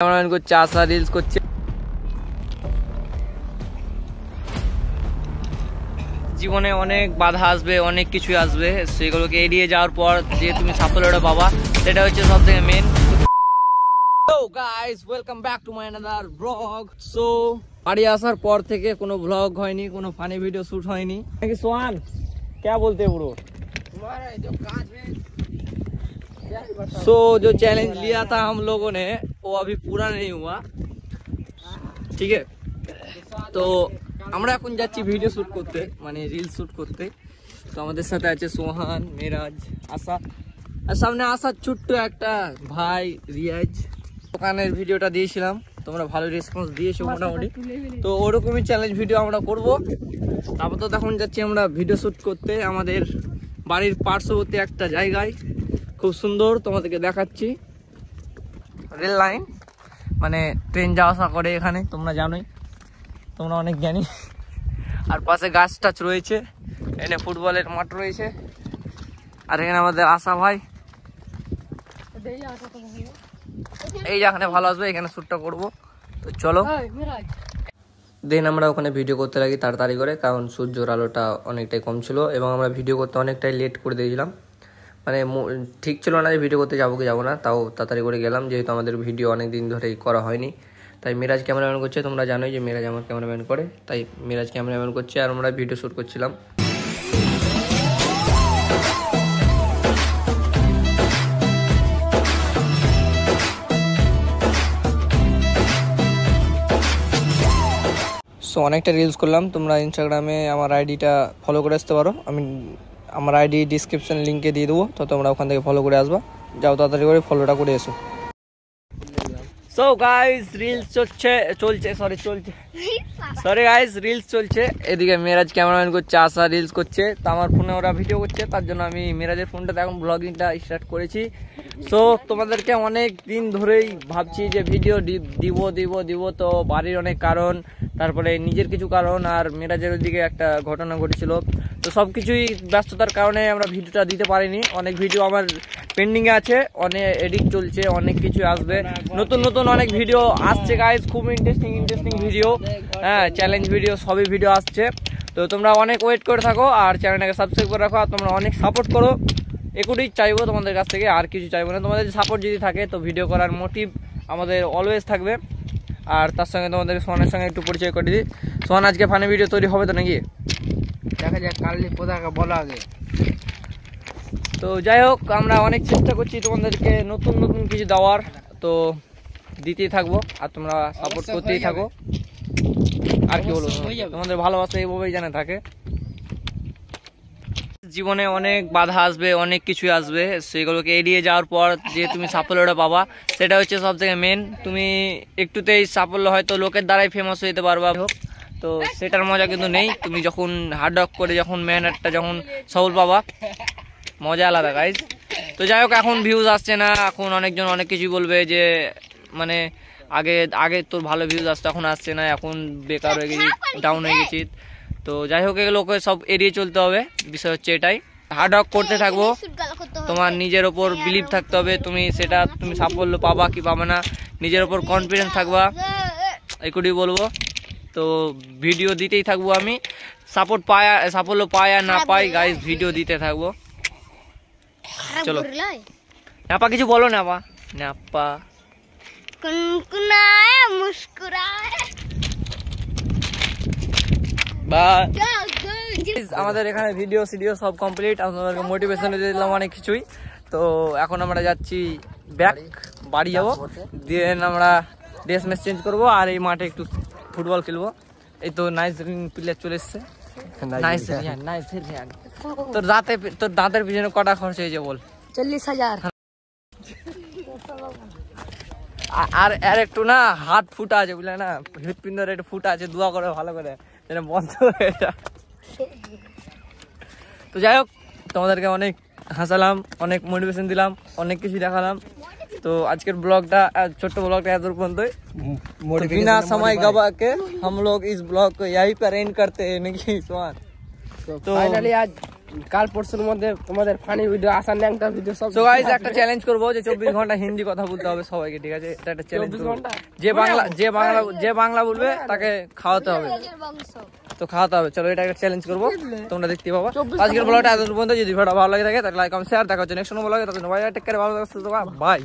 Cameraman করছে, আশা reels করছে। জীবনে অনেক বাধা আসবে, অনেক কিছু আসবে, সেগুলোকে এড়িয়ে যাওয়ার পর যে তুমি সাফল্যটা পাবা সেটা হচ্ছে সব থেকে main. So guys, welcome back to my another vlog. So বাড়ি আসার পর থেকে কোনো ব্লগ হয়নি, কোনো ফানি ভিডিও শুট হয়নি। নাকি সোহান क्या बोलते हैं ब्रो? So जो चैलेंज लिया था हम लोगों ने वो अभी पूरा नहीं हुआ, ठीक है। তো আমরা এখন যাচ্ছি ভিডিও শুট করতে, মানে রিল শুট করতে। তো আমাদের সাথে আছে সোহান, মেরাজ, আশা, আর সামনে আসার ছোট্ট একটা ভাই রিয়াজ। দোকানের ভিডিওটা দিয়েছিলাম, তোমরা ভালো রেসপন্স দিয়েছো মোটামুটি। তো ওরকমই চ্যালেঞ্জ ভিডিও আমরা করব। তারপর তো এখন যাচ্ছি আমরা ভিডিও শুট করতে আমাদের বাড়ির পার্শ্ববর্তী একটা জায়গায়, খুব সুন্দর, তোমাদেরকে দেখাচ্ছি। রেল লাইন, মানে ট্রেন যাওয়া আসা করে এখানে, তোমরা জানোই, তোমরা অনেক জ্ঞানী। আর পাশে গাছ টাছ রয়েছে, এখানে ফুটবলের মাঠ রয়েছে, আর এখানে আমাদের আশা ভাই এই যেখানে ভালো আসবে, এখানে শ্যুটটা করবো। তো চলো দেন আমরা ওখানে ভিডিও করতে লাগি তাড়াতাড়ি করে, কারণ সূর্যের আলোটা অনেকটাই কম ছিল এবং আমরা ভিডিও করতে অনেকটাই লেট করে দিয়েছিলাম। মানে ঠিক ছিল না যে ভিডিও করতে যাবো কি যাবো না, তাও তাড়াতাড়ি করে গেলাম, যেহেতু আমাদের ভিডিও অনেক দিন ধরেই করা হয়নি। তাই মিরাজ ক্যামেরাম্যান করছে, তোমরা জানোই যে মিরাজ আমার ক্যামেরাম্যান করে, তাই মিরাজ ক্যামেরাম্যান করছে আর আমরা ভিডিও শ্যুট করছিলাম। সো অনেকটা রিলস করলাম, তোমরা ইনস্টাগ্রামে আমার আইডিটা ফলো করে আসতে পারো, আমি আমার আইডি ডিসক্রিপশন লিঙ্কে দিয়ে দেবো, তো তোমরা ওখান থেকে ফলো করে আসবা। যাও তাড়াতাড়ি করে ফলোটা করে এসো। So guys reels sorry guys reels চলছে, এদিকে মিরাজ ক্যামেরাম্যান করছে, আশা রিলস করছে, তো আমার ফোনে ওরা ভিডিও করছে, তার জন্য আমি মিরাজের ফোনটাতে এখন ব্লগিংটা স্টার্ট করেছি। সো তোমাদেরকে অনেক দিন ধরেই ভাবছি যে ভিডিও দিব, তো বাড়ির অনেক কারণ, তারপরে নিজের কিছু কারণ, আর মিরাজের ওইদিকে একটা ঘটনা ঘটেছিল, তো সব কিছুই ব্যস্ততার কারণে আমরা ভিডিওটা দিতে পারিনি। অনেক ভিডিও আমার পেন্ডিংয়ে আছে, অনেক এডিট চলছে, অনেক কিছু আসবে, নতুন নতুন অনেক ভিডিও আসছে গাইজ, খুব ইন্টারেস্টিং ভিডিও, হ্যাঁ চ্যালেঞ্জ ভিডিও, সবই ভিডিও আসছে। তো তোমরা অনেক ওয়েট করে থাকো আর চ্যানেলটাকে সাবস্ক্রাইব করে রাখো, আর তোমরা অনেক সাপোর্ট করো, একুটিই চাইবো তোমাদের কাছ থেকে, আর কিছু চাইবো না। তোমাদের সাপোর্ট যদি থাকে তো ভিডিও করার মোটিভ আমাদের অলওয়েজ থাকবে। আর তার সঙ্গে তোমাদের সোহানের সঙ্গে একটু পরিচয় করে দিই। সোহান আজকে ফানি ভিডিও তৈরি হবে তো নাকি? দেখা যাক, কালকে কোথাকে বলা আগে। তো যাই হোক, আমরা অনেক চেষ্টা করছি তোমাদেরকে নতুন নতুন কিছু দেওয়ার, তো দিতেই থাকবো আর তোমরা সাপোর্ট করতেই থাকো। আর কি বলবো, তোমাদের ভালোবাসা এইভাবেই জানা থাকে। জীবনে অনেক বাধা আসবে, অনেক কিছু আসবে, সেগুলোকে এড়িয়ে যাওয়ার পর যে তুমি সাফল্যটা পাবা সেটা হচ্ছে সব থেকে মেন। তুমি একটুতেই সাফল্য হয়তো লোকের দ্বারাই ফেমাস হইতে পারবা, তো সেটার মজা কিন্তু নেই। তুমি যখন হার্ড ওয়ার্ক করে যখন মেহনতটা যখন সফল পাবা, মজা আলাদা গাইজ। তো যাই হোক, এখন ভিউজ আসছে না, এখন অনেকজন অনেক কিছু বলবে যে মানে আগে তোর ভালো ভিউজ আসতো, এখন আসছে না, এখন বেকার হয়ে গেছি, ডাউন হয়ে গেছি। তো যাই হোক, এগুলোকে সব এড়িয়ে চলতে হবে, বিষয় হচ্ছে এটাই। হার্ড ওয়ার্ক করতে থাকবো, তোমার নিজের ওপর বিলিভ থাকতে হবে, তুমি সাফল্য পাবা কি পাবে না, নিজের ওপর কনফিডেন্স থাকবা, এটুকুই বলবো। তো ভিডিও দিতেই থাকবো আমি, সাফল্য পাই আর না পাই গাইজ, ভিডিও দিতে থাকবো। চলো নাপা কিছু বলো, নাপা আমাদের এখানে ভিডিও সব কমপ্লিট, আমাদেরকে মোটিভেশন দিয়ে দিলাম অনেক কিছুই। তো এখন আমরা যাচ্ছি বাড়ি যাবো, দেন আমরা ড্রেস মেস চেঞ্জ করবো আর এই মাঠে একটু ফুটবল খেলবো। এই তো নাইস প্লেয়ার চলে এসছে, তোর দাঁতের পিছনে কটা খরচ হয়েছে বল? 40,000। আর একটু না হাত ফুটা আছে বুঝলে না, হৃৎপিণ্ডের একটু ফুটা আছে, দোয়া করে ভালো করে যেন বন্ধ হয়ে যায়। তো যাই হোক, তোমাদেরকে অনেক হাসালাম, অনেক মোটিভেশন দিলাম, অনেক কিছু দেখালাম। तो आज के ब्लॉगটা छोटे ब्लॉगটা এত পর্যন্তই। बिना समय गवा के हम लोग इस ब्लॉग को यहीं पर एंड करते हैं नहीं सोहान। तो फाइनली आज কাল পরশুর মধ্যে তোমাদের ফানি ভিডিও আসার ন্যাংটা ভিডিও সব সো গাইস একটা চ্যালেঞ্জ করব যে 24 ঘন্টা হিন্দি কথা বলতে হবে সবাইকে, ঠিক আছে? এটা একটা চ্যালেঞ্জ 24 ঘন্টা? যে বাংলা বলবে তাকে খাওয়াতে হবে, তো খাওয়াতে হবে। চলো এটা একটা চ্যালেঞ্জ করবো, তোমরা দেখতে পাবো। আজকের ব্লগটা এত পর্যন্ত, যদি ভিডিও ভালো লাগে থাকে তাহলে লাইক কমেন্ট শেয়ার, দেখা হচ্ছে নেক্সট ব্লগে। ততক্ষণ বাই, টেক কেয়ার, ভালো থাকো, সুস্থ থাকো, বাই।